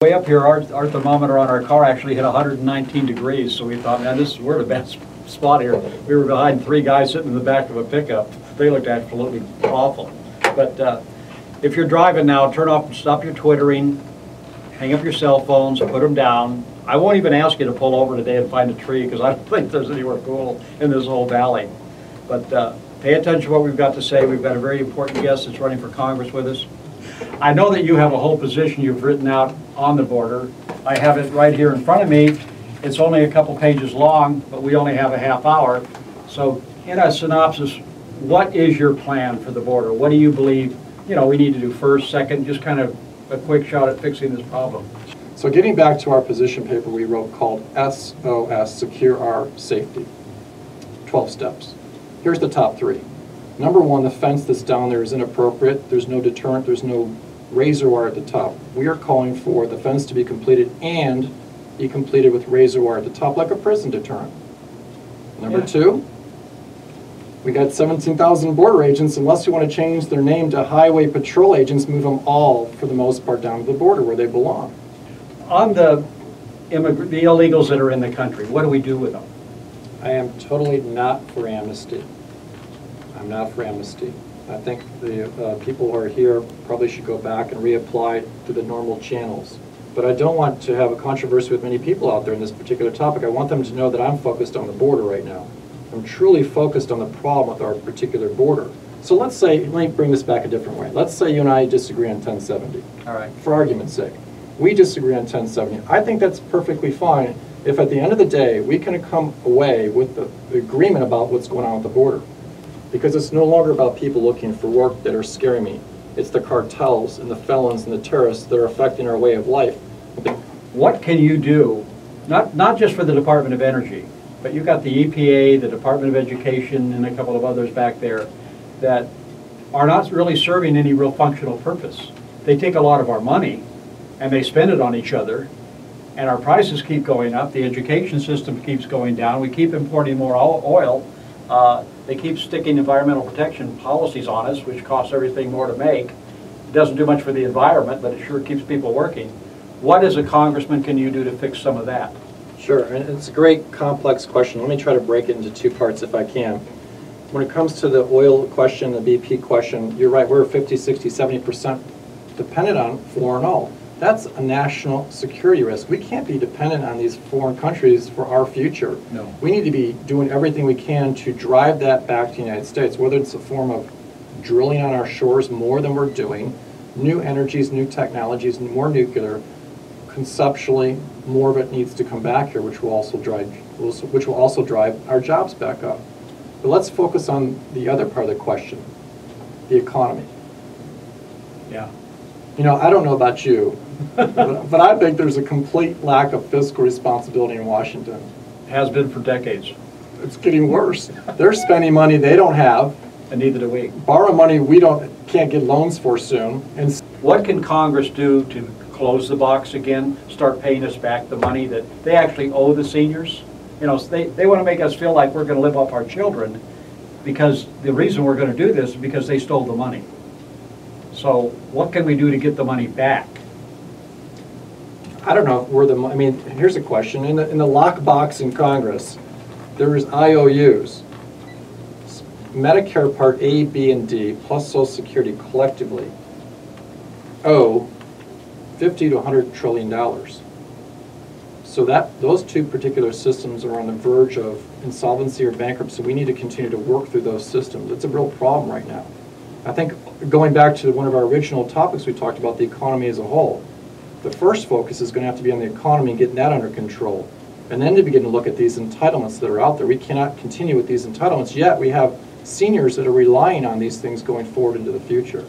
Way up here, our thermometer on our car actually hit 119 degrees, so we thought, man, we're the best spot here. We were behind 3 guys sitting in the back of a pickup. They looked absolutely awful. But if you're driving now, stop your twittering, hang up your cell phones, put them down. I won't even ask you to pull over today and find a tree, because I don't think there's anywhere cool in this whole valley. But pay attention to what we've got to say. We've got a very important guest that's running for Congress with us. I know that you have a whole position you've written out on the border. I have it right here in front of me. It's only a couple pages long, but we only have a half hour. So in a synopsis, what is your plan for the border? What do you believe we need to do first, second, just kind of a quick shot at fixing this problem? So getting back to our position paper we wrote called SOS, Secure Our Safety, 12 steps. Here's the top 3. Number 1, the fence that's down there is inappropriate. There's no deterrent, there's no razor wire at the top. We are calling for the fence to be completed and be completed with razor wire at the top, like a prison deterrent. Number 2, we got 17,000 border agents. Unless you want to change their name to highway patrol agents, move them all, for the most part, down to the border where they belong. On the illegals that are in the country, what do we do with them? I am totally not for amnesty. I'm not for amnesty. I think the people who are here probably should go back and reapply to the normal channels. But I don't want to have a controversy with many people out there in this particular topic. I want them to know that I'm focused on the border right now. I'm truly focused on the problem with our particular border. So let's say, let me bring this back a different way. Let's say you and I disagree on 1070. All right. For argument's sake. We disagree on 1070. I think that's perfectly fine if at the end of the day we can come away with the agreement about what's going on with the border. Because it's no longer about people looking for work that are scaring me. It's the cartels and the felons and the terrorists that are affecting our way of life. What can you do, not just for the Department of Energy, but you've got the EPA, the Department of Education, and a couple of others back there that are not really serving any real functional purpose. They take a lot of our money and they spend it on each other, and our prices keep going up, the education system keeps going down, we keep importing more oil, they keep sticking environmental protection policies on us, which costs everything more to make. It doesn't do much for the environment, but it sure keeps people working. What as a congressman can you do to fix some of that? Sure, and it's a great complex question. Let me try to break it into 2 parts if I can. When it comes to the oil question, the BP question, you're right, we're 50, 60, 70% dependent on foreign oil. That's a national security risk. We can't be dependent on these foreign countries for our future. No. We need to be doing everything we can to drive that back to the United States, whether it's a form of drilling on our shores more than we're doing, new energies, new technologies, more nuclear. Conceptually, more of it needs to come back here, which will also drive our jobs back up. But let's focus on the other part of the question, the economy. Yeah. I don't know about you, but I think there's a complete lack of fiscal responsibility in Washington. Has been for decades. It's getting worse. They're spending money they don't have. And neither do we. Borrow money can't get loans for soon. And what can Congress do to close the box again, start paying us back the money that they actually owe the seniors? They want to make us feel like we're going to live off our children, because the reason we're going to do this is because they stole the money. So what can we do to get the money back? I don't know where here's a question. In the lockbox in Congress, there is IOUs. Medicare Part A, B, and D, plus Social Security collectively owe $50 to $100 trillion. So those 2 particular systems are on the verge of insolvency or bankruptcy. We need to continue to work through those systems. It's a real problem right now. I think going back to one of our original topics, we talked about the economy as a whole. The first focus is going to have to be on the economy and getting that under control. And then to begin to look at these entitlements that are out there. We cannot continue with these entitlements, yet we have seniors that are relying on these things going forward into the future.